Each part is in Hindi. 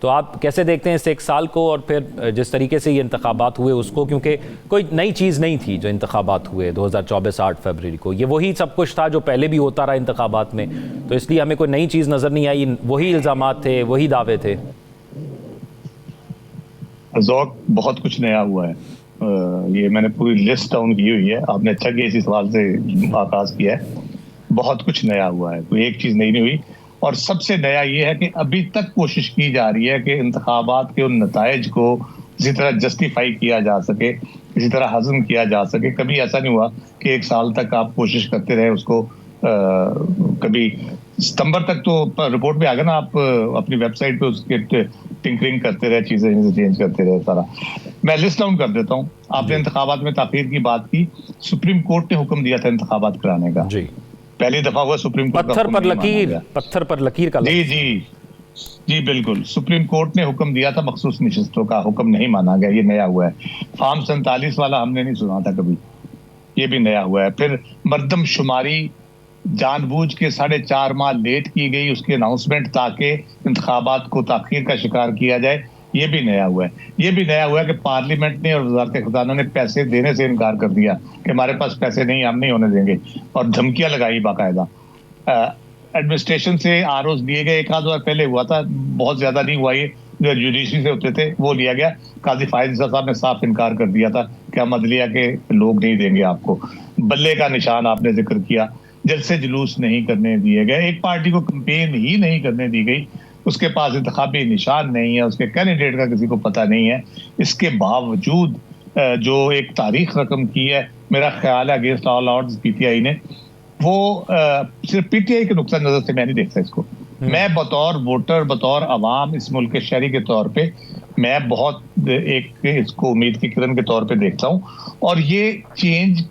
तो आप कैसे देखते हैं इस एक साल को और फिर जिस तरीके से ये इंतखाबात हुए उसको, क्योंकि कोई नई चीज़ नहीं थी जो इंतखाबात हुए 2024 8 फरवरी को, ये वही सब कुछ था जो पहले भी होता रहा इंतखाबात में, तो इसलिए हमें कोई नई चीज़ नज़र नहीं आई, वही इल्ज़ामात थे, वही दावे थे। ज़ौक़ बहुत कुछ नया हुआ है। ये मैंने पूरी लिस्ट डाउन की हुई है, आपने अच्छा किया इसी सवाल से आगाज़ किया है। बहुत कुछ नया हुआ है, कोई एक चीज़ नहीं हुई। और सबसे नया ये है कि अभी तक कोशिश की जा रही है कि इंतखाबात के उन नताइज को किसी तरह जस्टिफाई किया जा सके, किसी तरह हज़म किया जा सके। कभी ऐसा नहीं हुआ कि एक साल तक आप कोशिश करते रहे उसको। कभी सितंबर तक तो रिपोर्ट में आ गया ना, आप अपनी वेबसाइट पे उसके टिंकरिंग करते रहे, चीज़ें चेंज करते रहे सारा। मैं लिस्ट डाउन कर देता हूँ। आपने इंतखाबात में ताख़ीर की बात की, सुप्रीम कोर्ट ने हुक्म दिया था इंतखाबात कराने का। जी, पहली दफा हुआ सुप्रीम कोर्ट पत्थर पर लकीर का जी जी जी बिल्कुल, सुप्रीम कोर्ट ने हुक्म दिया था, मखसूस नशिस्तों का हुक्म नहीं माना गया। ये नया हुआ है। फार्म 47 वाला हमने नहीं सुना था कभी, ये भी नया हुआ है। फिर मर्दमशुमारी जानबूझ के 4.5 माह लेट की गई, उसकी अनाउंसमेंट, ताकि इंतखाबात को ताख़ीर का शिकार किया जाए। ये भी नया हुआ है। ये भी नया हुआ है कि पार्लियामेंट ने और वज़ारत ख़ज़ाना ने पैसे देने से इनकार कर दिया कि हमारे पास पैसे नहीं, हम नहीं होने देंगे, और धमकियां लगाई बाकायदा। एडमिनिस्ट्रेशन से आरओज़ लिए गए, एक आध बार पहले हुआ था, बहुत ज्यादा नहीं हुआ। ये जो जुडिशरी से होते थे वो लिया गया। काजी फायद साहब ने साफ इनकार कर दिया था कि हम अदलिया के लोग नहीं देंगे आपको। बल्ले का निशान आपने जिक्र किया, जलसे जुलूस नहीं करने दिए गए, एक पार्टी को कैंपेन ही नहीं करने दी गई, उसके पास इंतखाबी निशान नहीं है, उसके कैंडिडेट का किसी को पता नहीं है। इसके बावजूद जो एक तारीख रकम की है, मेरा ख्याल है अगेंस्ट ऑल ऑड्स पीटीआई ने, वो सिर्फ पीटीआई के नुक्ता नजर से मैं नहीं देखता इसको। मैं बतौर वोटर, बतौर अवाम, इस मुल्क के शहरी के तौर पे मैं बहुत एक इसको उम्मीद की किरण के तौर पे देखता हूँ। और ये चेंज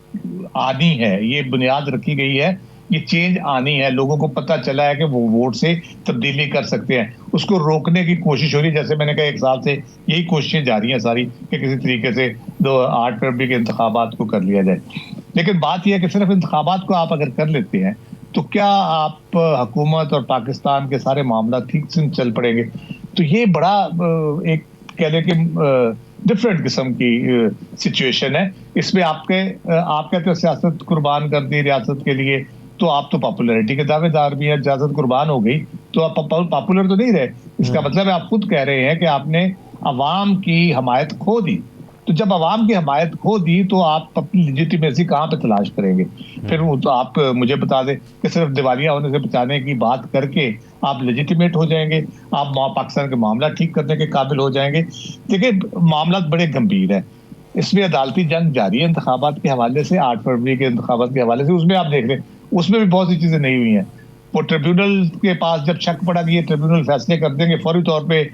आनी है, ये बुनियाद रखी गई है, ये चेंज आनी है। लोगों को पता चला है कि वो वोट से तब्दीली कर सकते हैं, उसको रोकने की कोशिश हो रही है। जैसे मैंने कहा, एक साल से यही कोशिशें जारी हैं सारी कि किसी तरीके से 8 फरवरी के इंतखाबात को कर लिया जाए। लेकिन बात यह है कि सिर्फ इंतखाबात को आप अगर कर लेते हैं तो क्या आप हुकूमत और पाकिस्तान के सारे मामला ठीक से चल पड़ेंगे? तो ये बड़ा एक कह लें कि डिफरेंट किस्म की सिचुएशन है। इसमें आप कहते हो सियासत कुर्बान कर दी रियासत के लिए, तो आप तो पॉपुलैरिटी के दावेदार भी हैं। सियासत कुर्बान हो गई तो आप पॉपुलर तो नहीं रहे। इसका मतलब है आप खुद कह रहे हैं कि आपने अवाम की हमायत खो दी। तो जब अवाम की हमायत खो दी तो आप अपनी लेजिटिमेसी कहाँ पे तलाश करेंगे? फिर वो तो आप मुझे बता दें कि सिर्फ दिवालिया होने से बचाने की बात करके आप लेजिटिमेट हो जाएंगे, आप पाकिस्तान के मामला ठीक करने के काबिल हो जाएंगे। देखिए, मामला बड़े गंभीर है। इसमें अदालती जंग जारी है इंतखाबात के हवाले से, 8 फरवरी के इंतखाबात के हवाले से। उसमें आप देख रहे हैं, उसमें भी बहुत सी चीजें नहीं हुई हैं। वो ट्रिब्यूनल के पास जब शक पड़ा कि ये ट्रिब्यूनल फैसले कर देंगे, फौरी तौर पे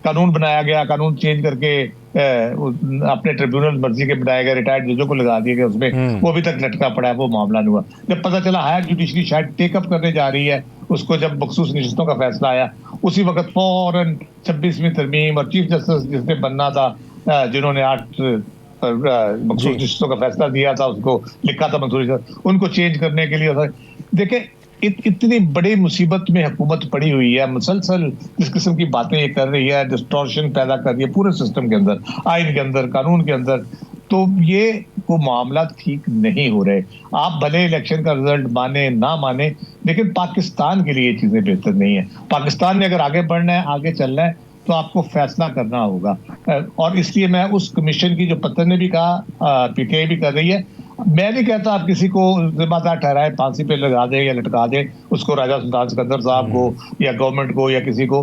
कानून बनाया गया, कानून चेंज करके अपने ट्रिब्यूनल मर्जी के बनाए गए रिटायर्ड जजों को लगा दिए गए उसमें, वो अभी तक लटका पड़ा है, वो मामला नहीं हुआ। जब पता चला हायर जुडिशरी शायद टेकअप करने जा रही है उसको, जब मखसूस नशिस्तों का फैसला आया, उसी वक्त फौरन 26वीं तरमीम और चीफ जस्टिस जिसने बनना था, जिन्होंने 8 मखसूस नशिस्तों का फैसला दिया था, उसको लिखा था मंसूरी से, उनको चेंज करने के लिए। देखे, इतनी बड़ी मुसीबत में हुकूमत पड़ी हुई है, मुसलसल जिस किस्म की बातें ये कर रही है, डिस्टॉर्शन पैदा कर रही है पूरे सिस्टम के अंदर, आइन के अंदर, कानून के अंदर, तो ये को मामला ठीक नहीं हो रहे। आप भले इलेक्शन का रिजल्ट माने ना माने, लेकिन पाकिस्तान के लिए चीजें बेहतर नहीं है। पाकिस्तान ने अगर आगे बढ़ना है, आगे चलना है, तो आपको फैसला करना होगा। और इसलिए मैं उस कमीशन की, जो पत्थर ने भी कहा, पीटीआई भी कर रही है, मैं नहीं कहता आप किसी को जिम्मेदार ठहराए, फांसी पे लगा दे या लटका दे उसको, राजा सुल्तान सिकंदर साहब को या गवर्नमेंट को या किसी को।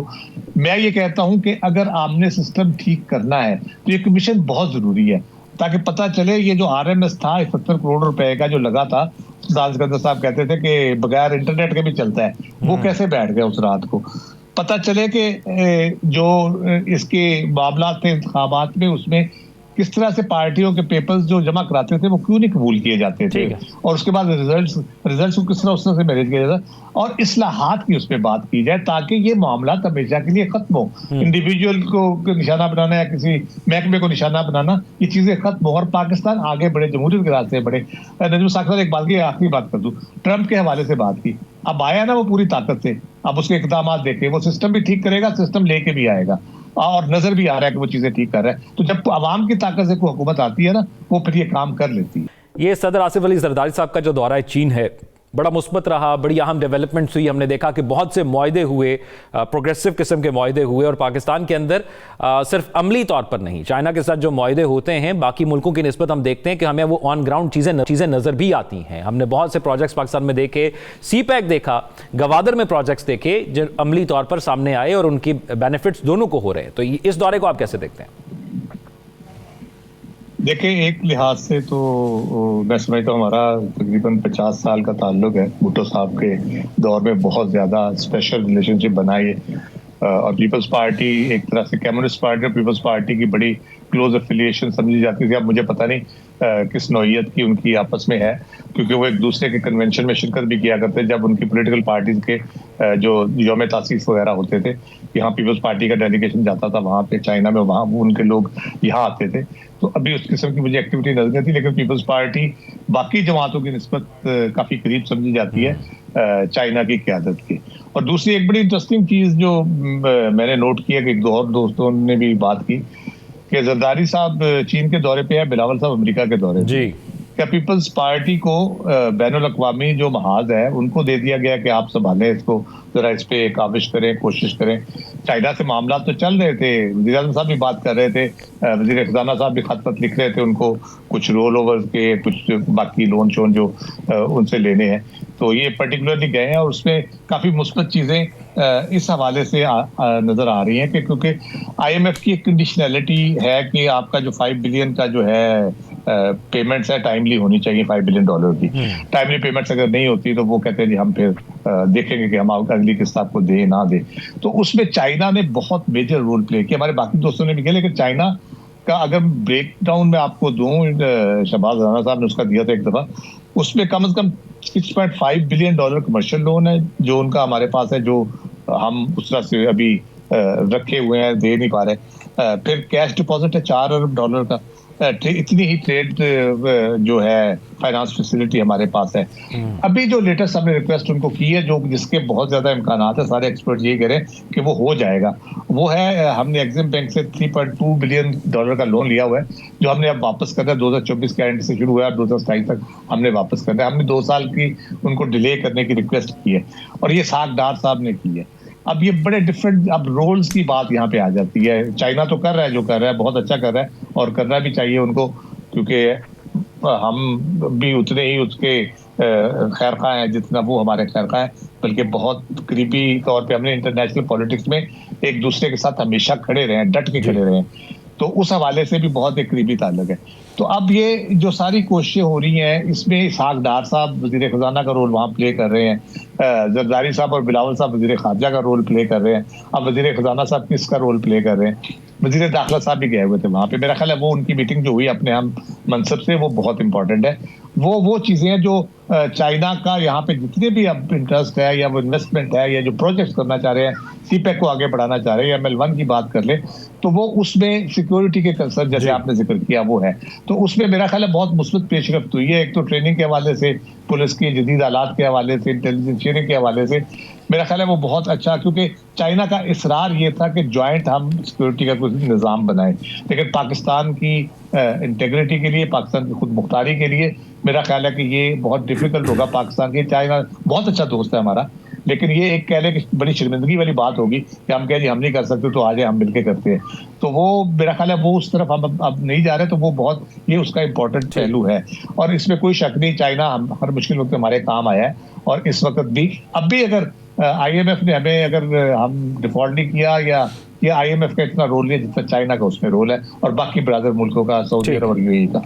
मैं ये कहता हूं कि अगर आपने सिस्टम ठीक करना है तो ये कमीशन बहुत जरूरी है, ताकि पता चले ये जो आरएमएस था 70 करोड़ रुपए का जो लगा था, सुल्तान सिकंदर साहब कहते थे कि बगैर इंटरनेट के भी चलता है, वो कैसे बैठ गया उस रात को। पता चले कि जो इसके मामला थे इंतखाबात में, उसमें किस तरह से पार्टियों के पेपर्स जो जमा कराते थे वो क्यों नहीं कबूल किए जाते थे, और उसके बाद रिजल्ट्स को किस तरह उस तरह से मैनेज किया जाता, और इस्लाहात की उसमें बात की जाए, ताकि ये मामला हमेशा के लिए खत्म हो। इंडिविजुअल को निशाना बनाना या किसी महकमे को निशाना बनाना, ये चीजें खत्म हो और पाकिस्तान आगे बढ़े, जमहूरियत के रास्ते बढ़े। नजम साहब, एक बात की आखिरी बात कर दूं, ट्रंप के हवाले से बात की। अब आया ना वो पूरी ताकत से, अब उसके इकदाम देखे, वो सिस्टम भी ठीक करेगा, सिस्टम लेके भी आएगा और नजर भी आ रहा है कि वो चीजें ठीक कर रहा है। तो जब आवाम की ताकत से कोई हुकूमत आती है ना, वो फिर ये काम कर लेती है। ये सदर आसिफ अली जरदारी साहब का जो दौरा है चीन है, बड़ा मुस्बत रहा, बड़ी अहम डेवलपमेंट्स हुई। हमने देखा कि बहुत से मुआहदे हुए, प्रोग्रेसिव किस्म के मुआहदे हुए, और पाकिस्तान के अंदर सिर्फ अमली तौर पर नहीं, चाइना के साथ जो मुआहदे होते हैं बाकी मुल्कों की निस्बत हम देखते हैं कि हमें वो ऑन ग्राउंड चीज़ें नज़र भी आती हैं। हमने बहुत से प्रोजेक्ट्स पाकिस्तान में देखे, CPEC देखा, गवादर में प्रोजेक्ट्स देखे जो अमली तौर पर सामने आए और उनकी बेनिफिट्स दोनों को हो रहे हैं। तो इस दौरे को आप कैसे देखते हैं? देखिए, एक लिहाज से तो मैं समझता हूँ हमारा तकरीबन 50 साल का ताल्लुक है। भुट्टो साहब के दौर में बहुत ज़्यादा स्पेशल रिलेशनशिप बनाई है और पीपल्स पार्टी एक तरह से कम्युनिस्ट पार्टी और पीपल्स पार्टी की बड़ी क्लोज एफिलिएशन समझी जाती थी। अब मुझे पता नहीं किस नौइयत की उनकी आपस में है, क्योंकि वो एक दूसरे के कन्वेंशन में शिरकत भी किया करते जब उनकी पॉलिटिकल पार्टीज के जो यौम तासीस वगैरह होते थे। यहाँ पीपल्स पार्टी का डेलीगेशन जाता था वहाँ पे चाइना में, वहाँ उनके लोग यहाँ आते थे। तो अभी उस किस्म की मुझे एक्टिविटी नजर नहीं थी, लेकिन पीपल्स पार्टी बाकी जमातों की निस्बत काफी करीब समझी जाती है चाइना की क़यादत की। और दूसरी एक बड़ी इंटरेस्टिंग चीज जो मैंने नोट किया कि एक दो और दोस्तों ने भी बात की कि जरदारी साहब चीन के दौरे पे है, बिलावल साहब अमेरिका के दौरे पे। जी, क्या पीपल्स पार्टी को बैनुल अक़वामी जो महाज है उनको दे दिया गया कि आप संभालें इसको, जरा इस पे काविश करें, कोशिश करें। चाइना से मामला तो चल रहे थे, वज़ीर आज़म साहब भी बात कर रहे थे, वज़ीर ख़ज़ाना साहब भी खत लिख रहे थे उनको, कुछ रोल ओवर के, कुछ बाकी लोन शोन जो उनसे लेने हैं। तो ये पर्टिकुलरली गए हैं और उसमें काफ़ी मुस्बत चीज़ें इस हवाले से नज़र आ रही हैं कि क्योंकि IMF की एक कंडीशनैलिटी है कि आपका जो 5 बिलियन का जो है पेमेंट्स है टाइमली होनी चाहिए, $5 बिलियन की। टाइमली पेमेंट्स अगर नहीं होती तो वो कहते हैं जी हम फिर देखेंगे कि हम अगली किस्त आपको दे ना दे। तो उसमें चाइना ने बहुत मेजर रोल प्ले किया, हमारे बाकी दोस्तों ने भी किया, लेकिन चाइना का अगर ब्रेक डाउन में आपको दूं, शहबाज राना साहब ने उसका दिया था एक दफा, उसमें कम से कम $6.5 बिलियन कमर्शियल लोन है जो उनका हमारे पास है, जो हम उस तरह से अभी रखे हुए हैं, दे नहीं पा रहे। फिर कैश डिपॉजिट है $4 अरब का। इतनी ही ट्रेड जो है फाइनेंस फैसिलिटी हमारे पास है। अभी जो लेटेस्ट हमने रिक्वेस्ट उनको की है, जो जिसके बहुत ज्यादा इम्कान है, सारे एक्सपर्ट यही कह रहे हैं कि वो हो जाएगा, वो है हमने एग्जिम बैंक से $3.2 बिलियन का लोन लिया हुआ है, जो हमने अब वापस करना है। 2024 के एंड से शुरू हुआ है, 2027 तक हमने वापस करना है। हमने 2 साल की उनको डिले करने की रिक्वेस्ट की है और ये साग डार साहब ने की है। अब ये बड़े डिफरेंट अब रोल्स की बात यहाँ पे आ जाती है। चाइना तो कर रहा है जो कर रहा है, बहुत अच्छा कर रहा है और करना भी चाहिए उनको, क्योंकि हम भी उतने ही उसके खैरखा हैं जितना वो हमारे खैरखा हैं, बल्कि बहुत करीबी तौर पे हमने इंटरनेशनल पॉलिटिक्स में एक दूसरे के साथ हमेशा खड़े रहे हैं, डट के खड़े रहे हैं। तो उस हवाले से भी बहुत एक करीबी ताल्लुक है। तो अब ये जो सारी कोशिशें हो रही हैं, इसमें इसहाक डार साहब वज़ीर ख़ज़ाना का रोल वहाँ प्ले कर रहे हैं, जरदारी साहब और बिलावल साहब वज़ीर ख़ारजा का रोल प्ले कर रहे हैं, अब वज़ीर ख़ज़ाना साहब किसका रोल प्ले कर रहे हैं। वज़ीर दाखिला साहब भी गए हुए थे वहाँ पे, मेरा ख्याल है वो उनकी मीटिंग जो हुई अपने हम मनसब से, वो बहुत इंपॉर्टेंट है। वो चीज़ें हैं जो चाइना का यहाँ पे जितने भी अब इंटरेस्ट है या वो इन्वेस्टमेंट है या जो प्रोजेक्ट्स करना चाह रहे हैं, CPEC को आगे बढ़ाना चाह रहे हैं, या ML1 की बात कर ले तो वो उसमें सिक्योरिटी के कंसर्न जैसे आपने जिक्र किया वो है, तो उसमें मेरा ख्याल है बहुत मुस्बत पेशरफ्त हुई है। एक तो ट्रेनिंग के हवाले से, पुलिस के जदीद आलात के हवाले से, इंटेलिजेंस शेयरिंग के हवाले से मेरा ख्याल है वो बहुत अच्छा, क्योंकि चाइना का इसरार ये था कि ज्वाइंट हम सिक्योरिटी का कुछ निज़ाम बनाएं, लेकिन पाकिस्तान की इंटेग्रिटी के लिए, पाकिस्तान की खुद मुख्तारी के लिए मेरा ख्याल है कि ये बहुत डिफिकल्ट होगा पाकिस्तान के। चाइना बहुत अच्छा दोस्त है हमारा, लेकिन ये एक कह लें कि बड़ी शर्मिंदगी वाली बात होगी कि हम कह जी हम नहीं कर सकते तो आ जाए हम मिलके करते हैं। तो वो मेरा ख्याल है वो उस तरफ हम अब नहीं जा रहे, तो वो बहुत ये उसका इम्पोर्टेंट पहलू है और इसमें कोई शक नहीं, चाइना हम हर मुश्किल वक्त हमारे काम आया है। और इस वक्त भी अब भी अगर IMF ने हमें अगर हम डिफॉल्ट नहीं किया या IMF का इतना रोल नहीं है जितना चाइना का उसमें रोल है और बाकी ब्रादर मुल्कों का, सऊदी अरब और UAE का।